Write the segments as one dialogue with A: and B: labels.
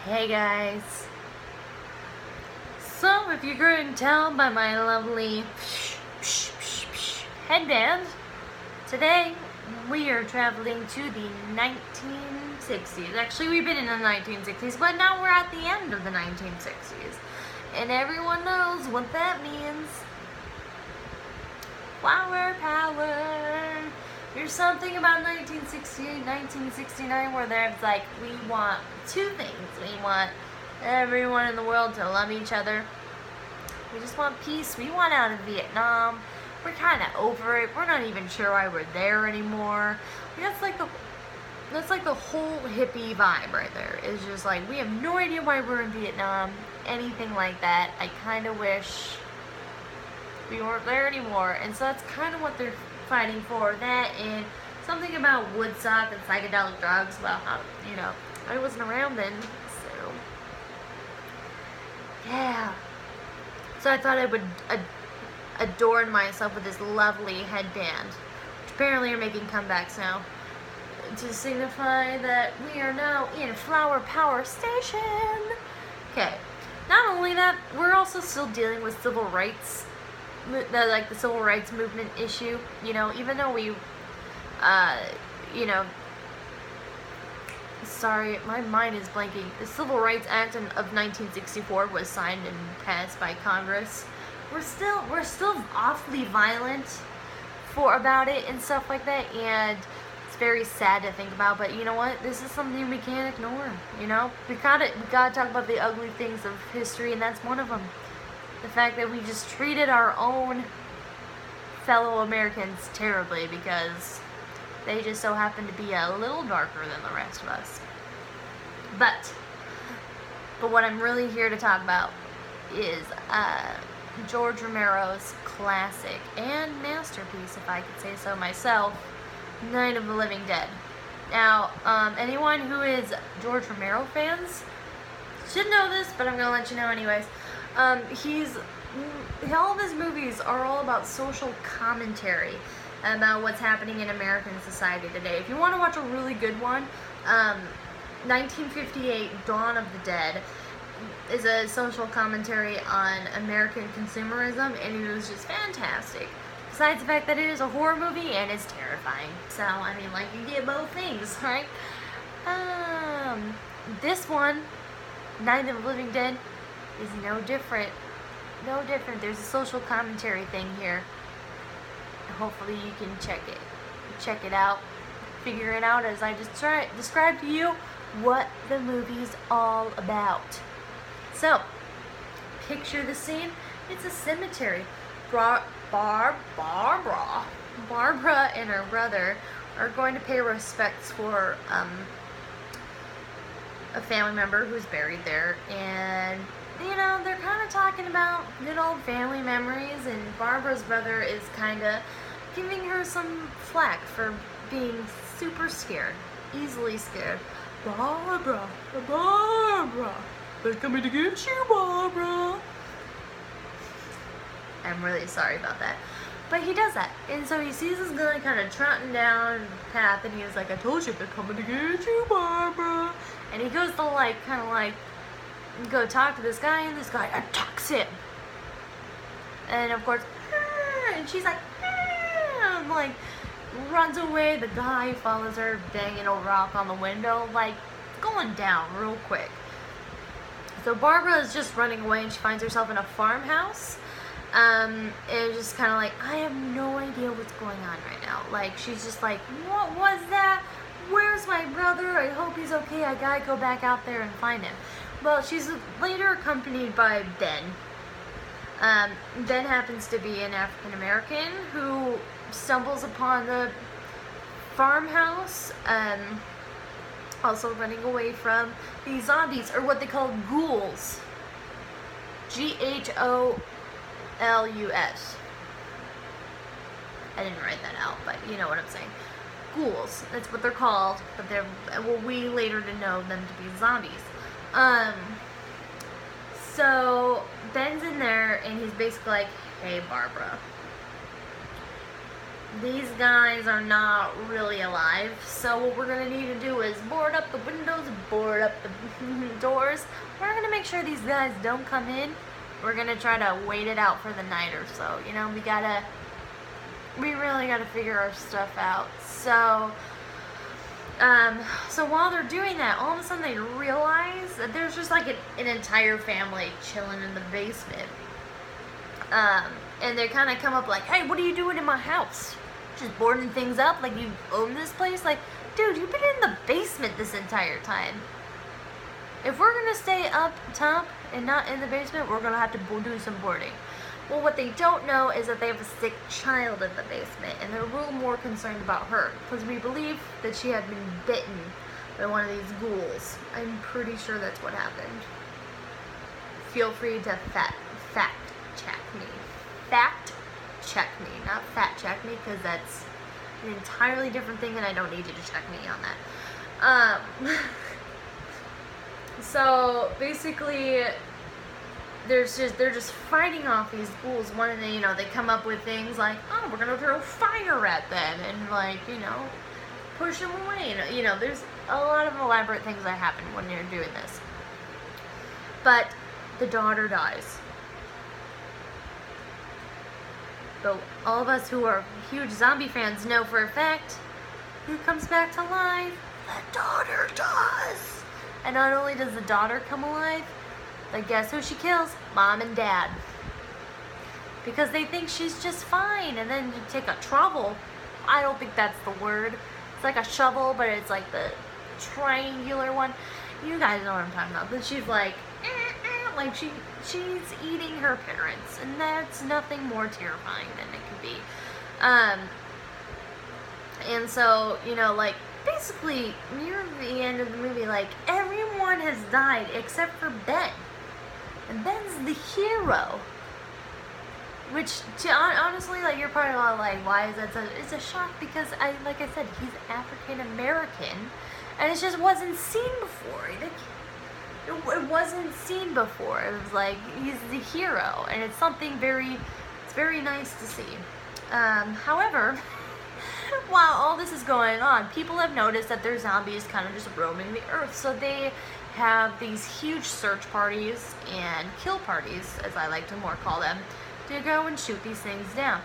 A: Hey guys. So, if you couldn't tell by my lovely headband, today we are traveling to the 1960s. Actually, we've been in the 1960s, but now we're at the end of the 1960s. And everyone knows what that means. Flower power. There's something about 1968, 1969 where there's like, we want two things. We want everyone in the world to love each other. We just want peace. We want out of Vietnam. We're kind of over it. We're not even sure why we're there anymore. That's like the whole hippie vibe right there. It's just like, we have no idea why we're in Vietnam. Anything like that. I kind of wish we weren't there anymore. And so that's kind of what they're fighting for. That and something about Woodstock and psychedelic drugs. Well, I wasn't around then, so yeah. So I thought I would adorn myself with this lovely headband, which apparently are making comebacks now, to signify that we are now in Flower Power Station. Okay. Not only that, we're also still dealing with civil rights. The civil rights movement issue, even though we, sorry, my mind is blanking. The Civil Rights Act of 1964 was signed and passed by Congress. We're still awfully violent about it and stuff like that, and it's very sad to think about. But you know what? This is something we can't ignore. We gotta talk about the ugly things of history, and that's one of them. The fact that we just treated our own fellow Americans terribly because they just so happen to be a little darker than the rest of us. But what I'm really here to talk about is George Romero's classic and masterpiece, if I could say so myself, Night of the Living Dead. Now, anyone who is George Romero fans should know this, but I'm going to let you know anyways. All of his movies are all about social commentary about what's happening in American society today. If you want to watch a really good one, 1958 Dawn of the Dead is a social commentary on American consumerism, and it was just fantastic. Besides the fact that it is a horror movie and it's terrifying. So, you get both things, right? This one, Night of the Living Dead, is no different. No different. There's a social commentary thing here. Hopefully you can check it out, figure it out as I just described to you what the movie's all about. So, picture the scene. It's a cemetery. Barbara and her brother are going to pay respects for a family member who's buried there, and they're kind of talking about good old family memories, and Barbara's brother is kind of giving her some flack for being super scared, easily scared. Barbara, they're coming to get you, Barbara. I'm really sorry about that. But he does that, and so he sees this guy kind of trotting down the path, and he's like, I told you they're coming to get you, Barbara. And he goes to go talk to this guy, and this guy attacks him. And of course, and she's like, runs away. The guy follows her, banging a rock on the window, going down real quick. So Barbara is just running away, and she finds herself in a farmhouse. And it's just kind of I have no idea what's going on right now. She's just like, what was that? Where's my brother? I hope he's okay. I gotta go back out there and find him. Well, she's later accompanied by Ben. Ben happens to be an African American who stumbles upon the farmhouse, also running away from these zombies, or what they call ghouls. Ghoulus. I didn't write that out, but you know what I'm saying. Ghouls. That's what they're called, but we later to know them to be zombies. So Ben's in there, and he's basically like, hey, Barbara, these guys are not really alive. So what we're gonna need to do is board up the windows, board up the doors. We're gonna make sure these guys don't come in. We're gonna try to wait it out for the night or so. You know, we really gotta figure our stuff out. So while they're doing that, all of a sudden they realize that there's just like an entire family chilling in the basement. And they kind of come up like, hey, what are you doing in my house? Just boarding things up? Like, you own this place? Like, dude, you've been in the basement this entire time. If we're going to stay up top and not in the basement, we're going to have to do some boarding. Well, what they don't know is that they have a sick child in the basement, and they're a little more concerned about her, because we believe that she had been bitten by one of these ghouls. I'm pretty sure that's what happened. Feel free to fact check me. Fact check me, not fat check me, because that's an entirely different thing, and I don't need you to check me on that. So basically, they're just fighting off these ghouls. One of the, they come up with things like, oh, we're gonna throw fire at them, and like, push them away. There's a lot of elaborate things that happen when you're doing this. But the daughter dies. But all of us who are huge zombie fans know for a fact, who comes back to life? The daughter does. And not only does the daughter come alive, but guess who she kills? Mom and dad. Because they think she's just fine. And then you take a shovel. I don't think that's the word. It's like a shovel, but it's like the triangular one. You guys know what I'm talking about. But she's like, like she's eating her parents. And that's nothing more terrifying than it could be. And so, like, basically, near the end of the movie, like, everyone has died except for Ben. And Ben's the hero. Which, honestly, like, you're probably all like, why is that so? It's a shock because, like I said, he's African American. And it just wasn't seen before. It wasn't seen before. It was like, he's the hero. And it's something it's very nice to see. However, while all this is going on, people have noticed that there's zombies kind of just roaming the earth. So they have these huge search parties and kill parties, as I like to more call them, to go and shoot these things down.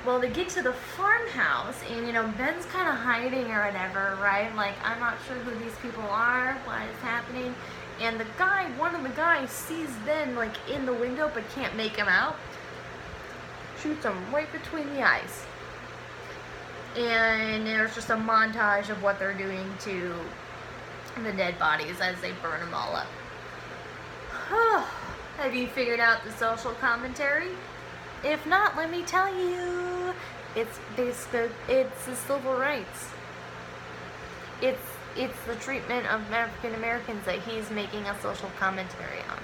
A: Well, they get to the farmhouse, and Ben's kind of hiding or whatever, right? Like, I'm not sure who these people are, what is happening. And one of the guys sees Ben, like, in the window, but can't make him out. Shoots him right between the eyes. And there's just a montage of what they're doing to the dead bodies as they burn them all up. Have you figured out the social commentary? If not, let me tell you. It's the civil rights. It's the treatment of African Americans that he's making a social commentary on.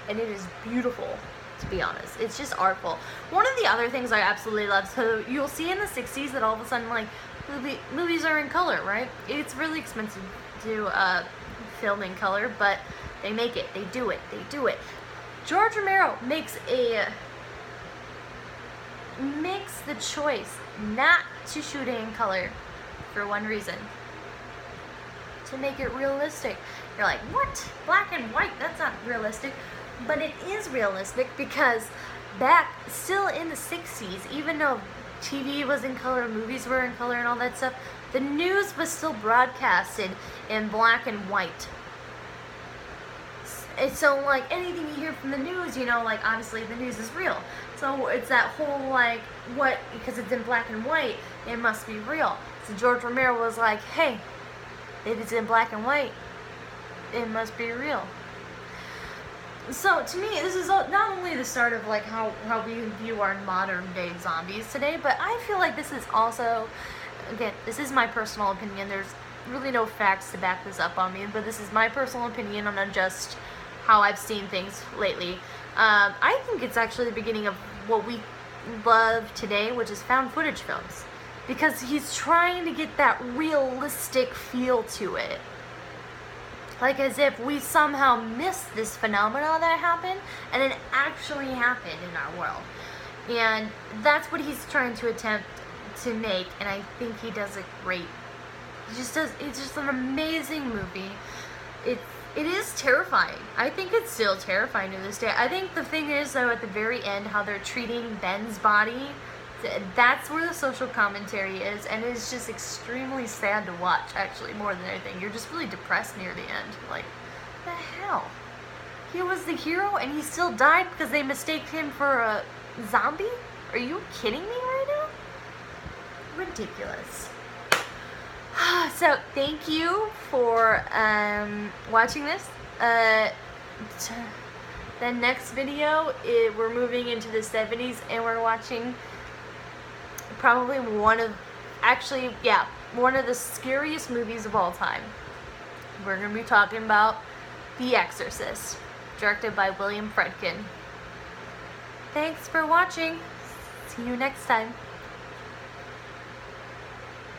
A: And it is beautiful, to be honest. It's just artful. One of the other things I absolutely love, so you'll see in the 60s that all of a sudden, like, movies are in color, right? It's really expensive to film in color, but they make it. They do it. George Romero makes the choice not to shoot it in color for one reason. To make it realistic. You're like, what? Black and white? That's not realistic. But it is realistic because back still in the 60s, even though TV was in color, movies were in color and all that stuff, the news was still broadcasted in black and white. So, like, anything you hear from the news, like, obviously the news is real. So it's that whole, like, because it's in black and white, it must be real. So George Romero was like, hey, if it's in black and white, it must be real. So to me, this is not only the start of like how we view our modern day zombies today, but I feel like this is also, again, this is my personal opinion. There's really no facts to back this up on me, but this is my personal opinion on just how I've seen things lately. I think it's actually the beginning of what we love today, which is found footage films, because he's trying to get that realistic feel to it. Like as if we somehow missed this phenomena that happened, and it actually happened in our world. And that's what he's trying to attempt to make, and I think he does it great. It's just an amazing movie. It is terrifying. I think it's still terrifying to this day. I think the thing is, though, at the very end, how they're treating Ben's body, that's where the social commentary is, and it's just extremely sad to watch, actually, more than anything. You're just really depressed near the end. Like, what the hell? He was the hero, and he still died because they mistaked him for a zombie? Are you kidding me right now? Ridiculous. So, thank you for watching this. The next video, we're moving into the 70s, and we're watching probably one of the scariest movies of all time. We're going to be talking about The Exorcist, directed by William Friedkin. Thanks for watching. See you next time.